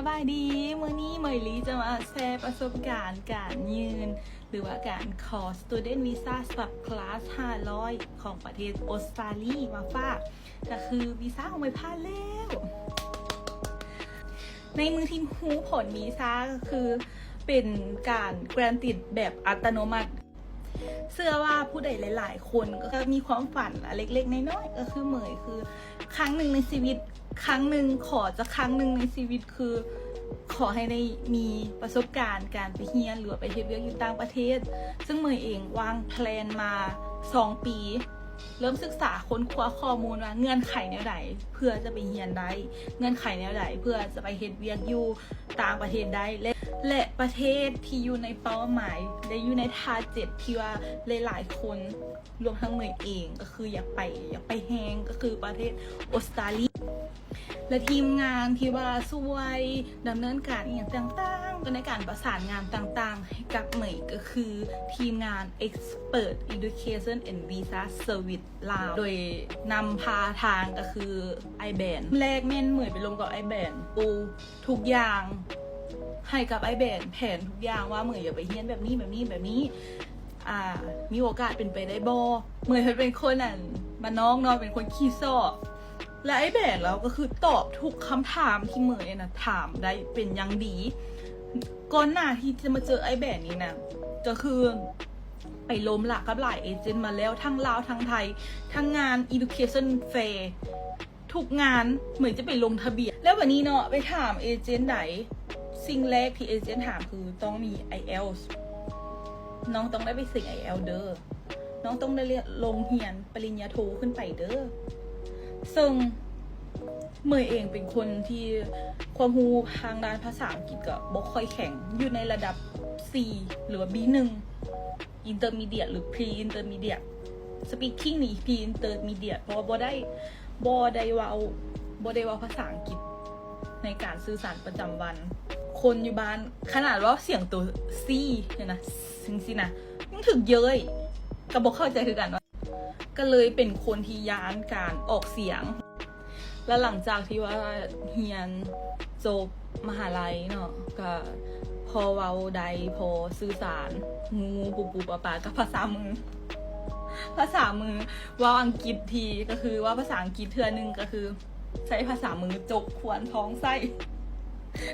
สบายดีมื้อนี้เหมยลีจะมาแชร์ประสบการณ์การยืนหรือว่าการขอ Student Visa สำหรับคลาส 500 ของประเทศออสเตรเลียมาฝากก็คือวีซ่าของเหมยผ่านแล้วในมือทีมฮูผลวีซ่าก็คือเป็นการแกรนติดแบบอัตโนมัติเชื่อว่าผู้ใดหลายๆคนก็มีความฝันเล็กๆน้อยๆก็คือเหมยคือครั้งหนึ่งในชีวิตครั้งหนึ่งขอจะครั้งหนึ่งในชีวิตคือขอให้ได้มีประสบการณ์การไปเรียนหรือไปเฮ็ดเวียกอยู่ต่างประเทศซึ่งเหมยเองวางแพลนมา2 ปีเริ่มศึกษาค้นคว้าข้อมูลว่าเงื่อนไขแนวใดเพื่อจะไปเรียนได้เงื่อนไขแนวใดเพื่อจะไปเฮ็ดเวียกอยู่ต่างประเทศได้และประเทศที่อยู่ในเป้าหมายได้อยู่ในทาร์เก็ตที่ว่าหลายๆคนรวมทั้งเหมยเองก็คืออยากไปแฮงก็คือประเทศออสเตรเลียและทีมงานที่ว่าช่วยดำเนินการอย่างต่างๆก็ในการประสานงานต่างๆให้กับเหมยก็คือทีมงาน Expert Education and Visa Service ลาวโดยนำพาทางก็คือ iBand แรกแม่นเหมยไปลงกับ iBand ปูทุกอย่างให้กับ iBand แผนทุกอย่างว่าเหมยอย่าไปเฮียนแบบนี้มีโอกาสเป็นไปได้บ่เหมยเป็นคนบ้านน้องเนาะเป็นคนขี้ซ้อและไอ้แบนเราก็คือตอบทุกคำถามที่เหมยนะถามได้เป็นอย่างดีก่อนหน้าที่จะมาเจอไอ้แบนนี้นะก็คือไปล้มหลักกับหลายเอเจนต์มาแล้วทั้งลาวทั้งไทยทั้งงาน Education Fair ทุกงานเหมือนจะไปลงทะเบียนแล้ววันนี้เนาะไปถามเอเจนต์ไหนสิ่งแรกที่เอเจนต์ถามคือต้องมี IELTS น้องต้องได้ไปสิ่ง IELTS เด้อน้องต้องได้ลงเรียนปริญญาโทขึ้นไปเด้อซึ่งเหมยเองเป็นคนที่ความรู้ทางด้านภาษาอังกฤษก็บ่ค่อยแข็งอยู่ในระดับ C หรือว่า B1 Intermediate หรือ Pre-Intermediate Speaking นี่ Pre-Intermediate เพราะว่าบ่ได้เว้าภาษาอังกฤษในการสื่อสารประจำวันคนอยู่บ้านขนาดว่าเสียงตัว C เนี่ยนะจริงๆนะยังถึกเย้ยก็บ่เข้าใจคือกันว่าก็เลยเป็นคนที่ย้านการออกเสียงและหลังจากที่ว่าเรียนจบมหาลัยเนาะก็พอเว้าได้พอสื่อสารงูปูปะกับภาษามือว่าอังกฤษทีก็คือว่าภาษาอังกฤษเทื่อนึงก็คือใช้ภาษามือจกขวนท้องไส้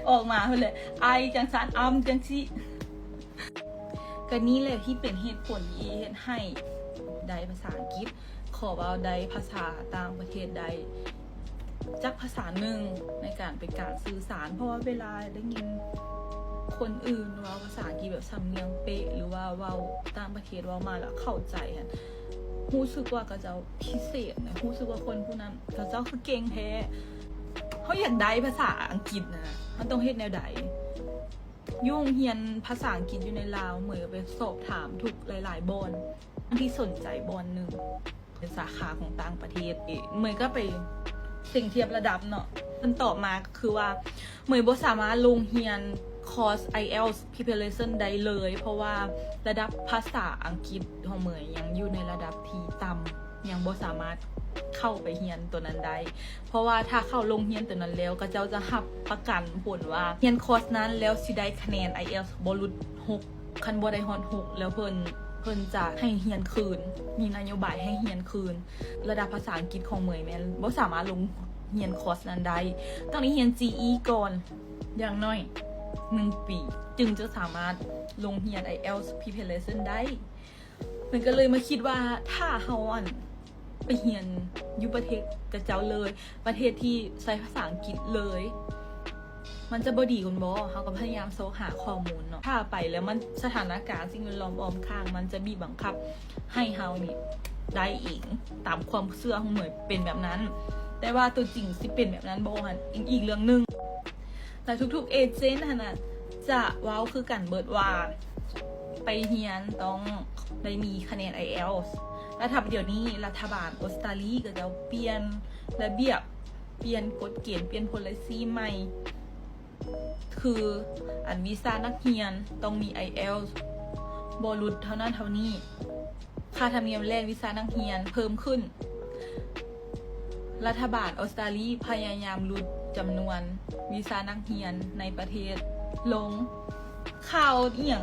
ออกมาเลยไอจังซันจังซิก็นี่แหละที่เป็นเหตุผลที่เฮ็ดให้ได้ภาษาอังกฤษขอว่าได้ภาษาต่างประเทศได้จักภาษาหนึ่งในการเป็นการสื่อสารเพราะว่าเวลาได้ยินคนอื่นว่าภาษาอังกฤษแบบสำเนียงเป๊ะหรือว่าเว้าต่างประเทศเว้ามาแล้วเข้าใจรู้สึกว่าก็จะพิเศษนะรู้สึกว่าคนผู้นั้นก็จะคือเก่งแท้เขาอยากได้ภาษาอังกฤษนะมันต้องเฮ็ดแนวใดยุ่งเฮียนภาษาอังกฤษอยู่ในลาวเหมือนไปสอบถามทุกหลายๆบอนที่สนใจบอนหนึ่งเป็นสาขาของต่างประเทศเหมือนก็ไปสิ่งเทียบระดับเนาะมันตอบมาคือว่าเหมือนบ่สามารถลงเรียนคอร์ส IELTS Preparation ได้เลยเพราะว่าระดับภาษาอังกฤษของเหมยยังอยู่ในระดับที่ต่ำยังบ่สามารถเข้าไปเรียนตัวนั้นได้เพราะว่าถ้าเข้าลงเรียนตัวนั้นแล้วก็เจ้าจะรับประกันผลว่าเรียนคอร์สนั้นแล้วสิได้คะแนน IELTS บ่หลุด6คันบ่ได้ฮอด6แล้วเพิ่นจะให้เรียนคืนมีนโยบายให้เรียนคืนระดับภาษาอังกฤษของเหมยแม่นบ่สามารถลงเรียนคอร์สนั้นได้ต้องเรียน GE ก่อนอย่างน้อย1 ปีจึงจะสามารถลงเรียน IELTS Preparation ได้มันก็เลยมาคิดว่าถ้าเฮาไปเรียนอยู่ประเทศกระเจ้าเลยประเทศที่ใช้ภาษาอังกฤษเลยมันจะบ่ดีคุณบ่เฮาก็พยายามโซหาข้อมูลเนาะถ้าไปแล้วมันสถานการณ์สิ่งแวดล้อมอ้อมข้างมันจะบีบบังคับให้เฮานี่ได้อีกตามความเชื่อของเหมยเป็นแบบนั้นแต่ว่าตัวจริงสิเป็นแบบนั้นบ่หั่นอีกเรื่องนึงแต่ทุกๆเอเจนต์น่ะจะเว้าคือกันเบิดว่าไปเรียนต้องได้มีคะแนน IELTS แล้วถ้าเดี๋ยวนี้รัฐบาลออสเตรเลียก็จะเปลี่ยนระเบียบเปลี่ยนกฎเกณฑ์เปลี่ยน policy ใหม่คือวีซ่านักเรียนต้องมี IELTS บ่หลุดเท่านั้นเท่านี้ค่าธรรมเนียมแรกวีซ่านักเรียนเพิ่มขึ้น รัฐบาลออสเตรเลียพยายามลดจำนวนวีซ่านักเรียนในประเทศลงข่าว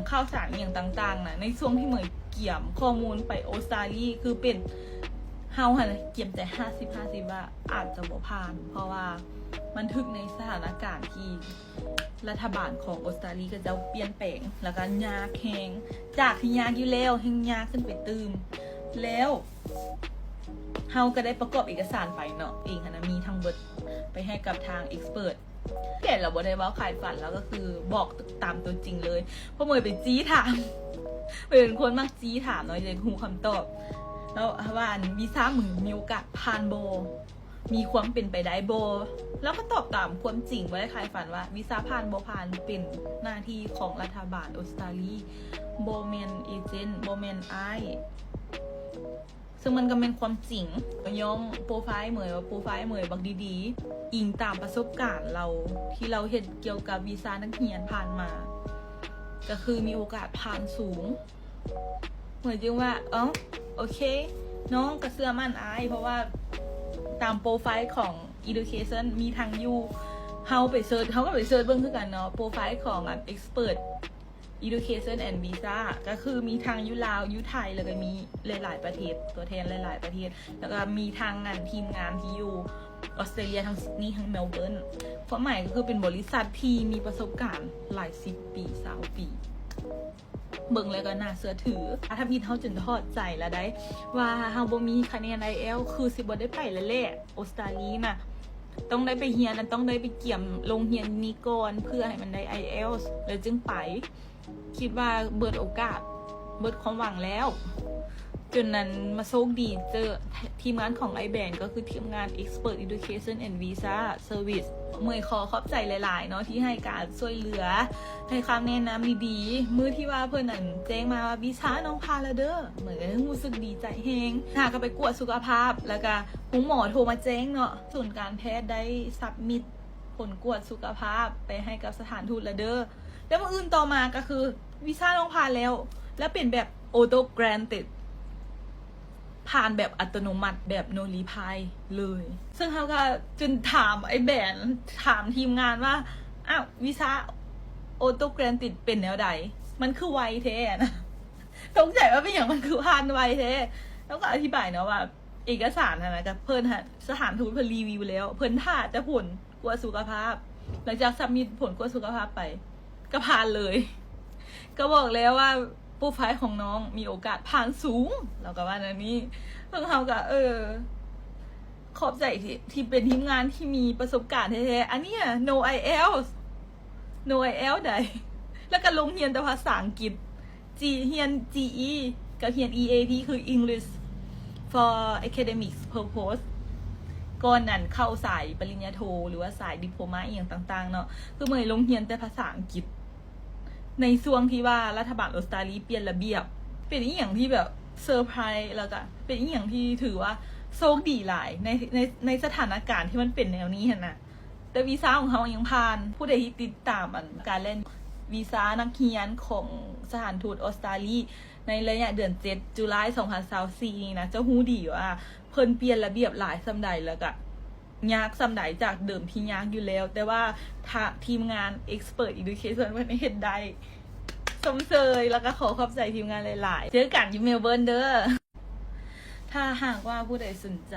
ข่าวสารต่างๆนะในช่วงที่เหมยเกี่ยมข้อมูลไปออสเตรเลียคือเป็นเฮาเกี่ยมใจ50-50ว่าอาจจะบ่ผ่าน เพราะว่ามันถึกในสถานการณ์ที่รัฐบาลของออสเตรเลียก็จะเปลี่ยนแปลงแล้วก็ยากแฮงจากที่ยากอยู่แล้วแฮงยากขึ้นไปตื่มแล้วเฮาก็ได้ประกอบเอกสารไปเนาะเองนะมีทั้งเบิดไปให้กับทางเอ็กซ์เพิร์ทแต่เราบ่ได้ว่าขายฝันแล้วก็คือบอกตามตัวจริงเลยเพราะเมยไปจี้ถามเป็นคนมักจี้ถามเนาะจะรู้คำตอบแล้วว่าวีซ่ามึงมีโอกาสผ่านโบมีความเป็นไปได้โบแล้วก็ตอบตามความจริงไว้ขายฝันว่าวีซ่าผ่านโบผ่านเป็นหน้าที่ของรัฐบาลออสเตรเลียโบแมนเอเจนต์โบแมนไอซึ่งมันก็เป็นความจริงย่อมโปรไฟล์เหมยว่าโปรไฟล์เหมยบักดีๆอิงตามประสบการณ์เราที่เราเห็นเกี่ยวกับวีซ่านักเรียนผ่านมาก็คือมีโอกาสผ่านสูงเหมือนจึงว่าโอเคน้องกระเสื้อมั่นอายเพราะว่าตามโปรไฟล์ของ education มีทางยูเฮาไปเซิร์ชเขาก็ไปเซิร์ชเบิ่งคือกันเนาะโปรไฟล์ของexpert education and visa ก็คือมีทางยุลาวยุไทยแล้วก็มีหลายๆประเทศตัวแทนหลายๆประเทศแล้วก็มีทางงานทีมงานที่อยู่ออสเตรเลียทั้งซิดนีย์ทั้งเมลเบิร์นความหมายก็คือเป็นบริษัทที่มีประสบการณ์หลาย10 ปี20 ปีเบิ่งแล้วก็น่าเชื่อถือถ้าพี่เขาจนทอดใจแล้วได้ว่าเฮาบ่มีคะแนน IELTS คือสิบ่ได้ไปแล้วแหละออสเตรเลียน่ะต้องได้ไปเรียนต้องได้ไปเกี่ยมลงเรียนนี้ก่อนเพื่อให้มันได้ IELTS แล้วจึงไปคิดว่าเบิดโอกาสเบิดความหวังแล้วจนนั้นมาโชคดีเจอทีมงานของไอแบนก็คือทีมงาน Expert Education and Visa Service เมยขอบใจหลายๆเนาะที่ให้การช่วยเหลือให้คำแนะนำดีๆมือที่ว่าเพื่อนนั่นแจ้งมาว่าวีซ่าน้องพาแล้วเด้อเหมือนรู้สึกดีใจแฮงหาก็ไปกวดสุขภาพแล้วก็คุณหมอโทรมาแจ้งเนาะศูนย์การแพทย์ได้ซับมิดผลกวดสุขภาพไปให้กับสถานทูตแล้วเด้อแล้วมื่ออื่นต่อมาก็คือวีซ่าน้องผ่านแล้วเป็นแบบออโต้แกรนติดผ่านแบบอัตโนมัติแบบโนรีพายเลยซึ่งเขาก็จนถามไอ้แบนถามทีมงานว่าอ้าววีซ่าออโต้แกรนติดเป็นแนวใดมันคือไวแท้นะสงสัยว่าเป็นอย่างมันคือผ่านไวแท้แล้วก็อธิบายเนาะว่าเอกสารนะกับเพิ่นสถานทูตเพิ่นรีวิวแล้วเพิ่นท่าจะผลกวดสุขภาพหลังจากซับมิทผลกวดสุขภาพไปก็ผ่านเลยก็บอกแล้วว่าโปรไฟล์ของน้องมีโอกาสผ่านสูงเราก็ว่าอันนี้เพิ่งเขาก็ขอบใจที่เป็นทีมงานที่มีประสบการณ์แท้ๆอันนี้no IELTS ใดแล้วก็ลงเรียนแต่ภาษาอังกฤษเรียน GE กับเรียน EAP คือ English for Academics Purpose ก่อนนั้นเข้าสายปริญญาโทหรือว่าสายดิโพลมาอย่างต่างๆเนาะคือเมยลงเรียนแต่ภาษาอังกฤษในช่วงที่ว่ารัฐบาลออสเตรเลียเปลี่ยนระเบียบเป็นอีกอย่างที่แบบเซอร์ไพรส์แล้วก็เป็นอีกอย่างที่ถือว่าโชคดีหลายในสถานการณ์ที่มันเป็นแนวนี้เห็นนะแต่วีซ่าของเขายังผ่านผู้ใดที่ติดตามการเล่นวีซ่านักเรียนของสถานทูตออสเตรเลียในระยะเดือน7 ตุลาคม 2024นี้นะเจ้าฮู้ดีว่าเพิ่นเปลี่ยนระเบียบหลายสำใดแล้วก็ยากสำใดจากเดิมที่ยากอยู่แล้วแต่ว่าทีมงาน Expert Education มันเห็นได้สมเสยแล้วก็ขอบใจทีมงานหลายๆเจอกันที่เมลเบิร์นเด้อถ้าหากว่าผู้ใดสนใจ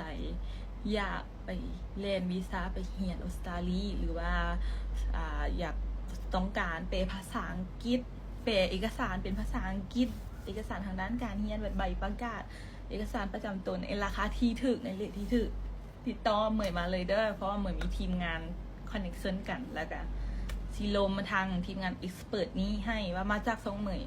อยากไปเรียนวีซ่าไปเรียนออสเตรเลียหรือว่าอยากต้องการแปลภาษาอังกฤษแปลเอกสารเป็นภาษาอังกฤษเอกสารทางด้านการเรียนแบบใบประกาศเอกสารประจำตนในราคาที่ถูกในเรทที่ถูกติดต่อเหมยมาเลยเด้อเพราะว่าเหมยมีทีมงานคอนเนคชั่นกันแล้วกันซีโลมมาทางทีมงาน Expert นี้ให้ว่ามาจาก2 เหมย